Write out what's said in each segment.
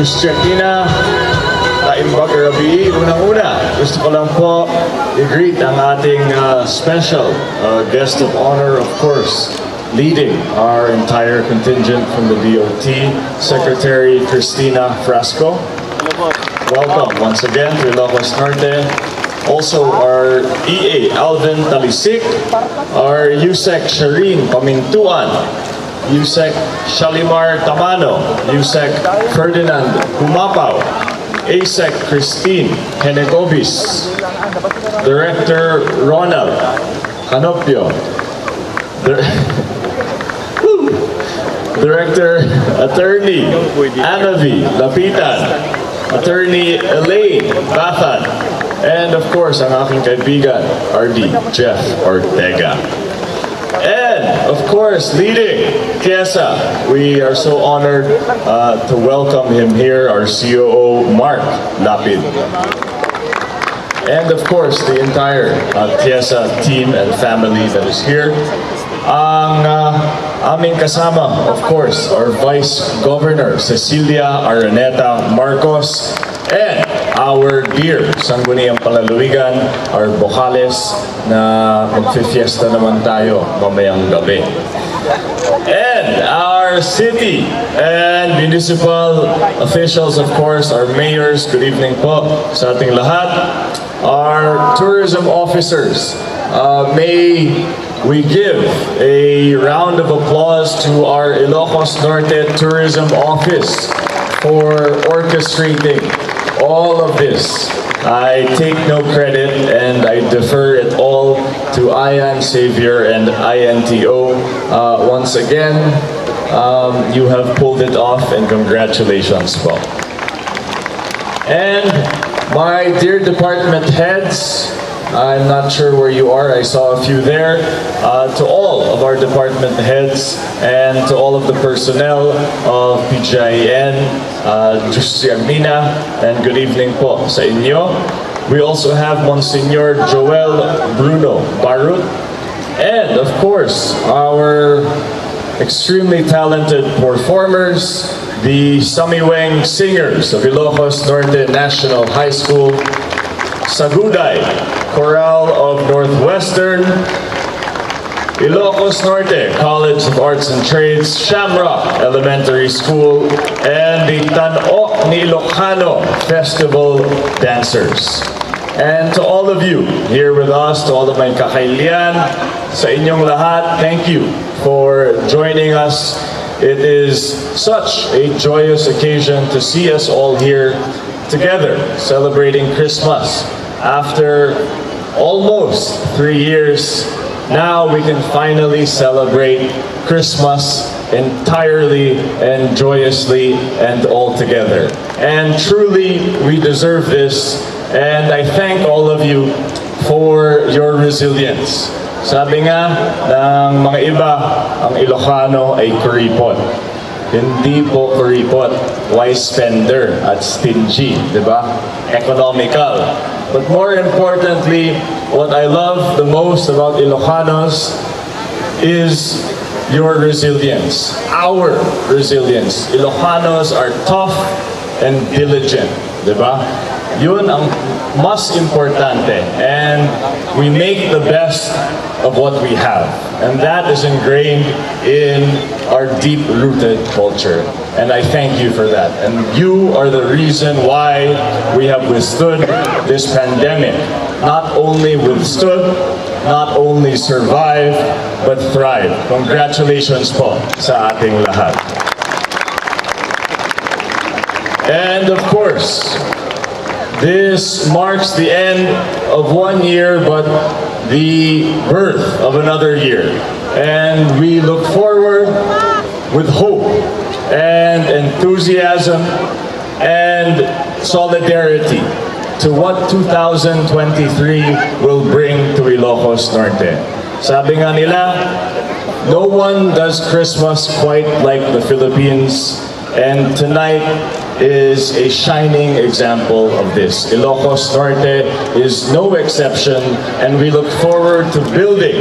Christianina, Taimbag Rabi. Unang-una, gusto ko lang po i-greet ang ating special guest of honor, of course, leading our entire contingent from the DOT, Secretary Cristina Frasco. Welcome once again to Ilocos Norte. Also our EA Alvin Talisik, our USEC Shireen Pamintuan, USEC Shalimar Tamano, USEC Ferdinand Humapaw, ASEC Christine Henegobis, Director Ronald Canopio, Director Attorney Anavi Lapitan, Attorney Elaine Bathan, and of course ang aking kaibigan, RD Jeff Ortega. And of course, leading Kiesa, we are so honored to welcome him here, our COO, Mark Lapid. And of course, the entire Kiesa team and family that is here. Ang aming kasama, of course, our Vice Governor, Cecilia Araneta Marcos, and our dear Sangguniang Palaluigan, our Bocales, na magfi-fiesta naman tayo mamayang gabi. And our city and municipal officials, of course, our mayors, good evening po sa ating lahat. Our tourism officers, may we give a round of applause to our Ilocos Norte Tourism Office for orchestrating all of this. I take no credit and I defer it all to Ian Xavier and INTO. Once again, you have pulled it off and congratulations po. And my dear department heads, I'm not sure where you are, I saw a few there. To all of our department heads and to all of the personnel of PGIN, Justiamina, and good evening po sa inyo. We also have Monsignor Joel Bruno Barut, and of course, our extremely talented performers, the Samiweng Singers of Ilocos Norte National High School, Saguday Chorale of Northwestern, Ilocos Norte College of Arts and Trades, Shamrock Elementary School, and the Tan-Ok ni Ilocano Festival Dancers. And to all of you here with us, to all of my kakailian, sa inyong lahat, thank you for joining us. It is such a joyous occasion to see us all here together celebrating Christmas. After almost 3 years, now we can finally celebrate Christmas entirely and joyously and all together. And truly, we deserve this. And I thank all of you for your resilience. Sabi nga ng mga iba, ang Ilocano ay kuripot. Hindi po kuripot, wise spender at stingy, di ba? Economical. But more importantly, what I love the most about Ilocanos is your resilience, our resilience. Ilocanos are tough and diligent, di ba? Yun ang mas importante, and we make the best of what we have, and that is ingrained in our deep-rooted culture, and I thank you for that. And you are the reason why we have withstood this pandemic. Not only withstood, not only survived, but thrived. Congratulations po sa ating lahat. And of course, this marks the end of 1 year, but the birth of another year. And we look forward with hope and enthusiasm and solidarity to what 2023 will bring to Ilocos Norte. Sabi nga nila, no one does Christmas quite like the Philippines, and tonight is a shining example of this. Ilocos Norte is no exception, and we look forward to building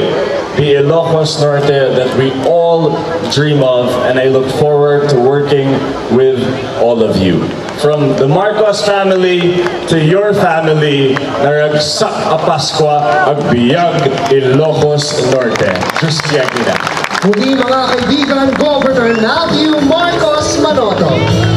the Ilocos Norte that we all dream of, and I look forward to working with all of you. from the Marcos family to your family, naragsak a Paskua agbiag Ilocos Norte. Diyos siya kita. Muli mga kaibigan, Governor Matthew Marcos Manotoc.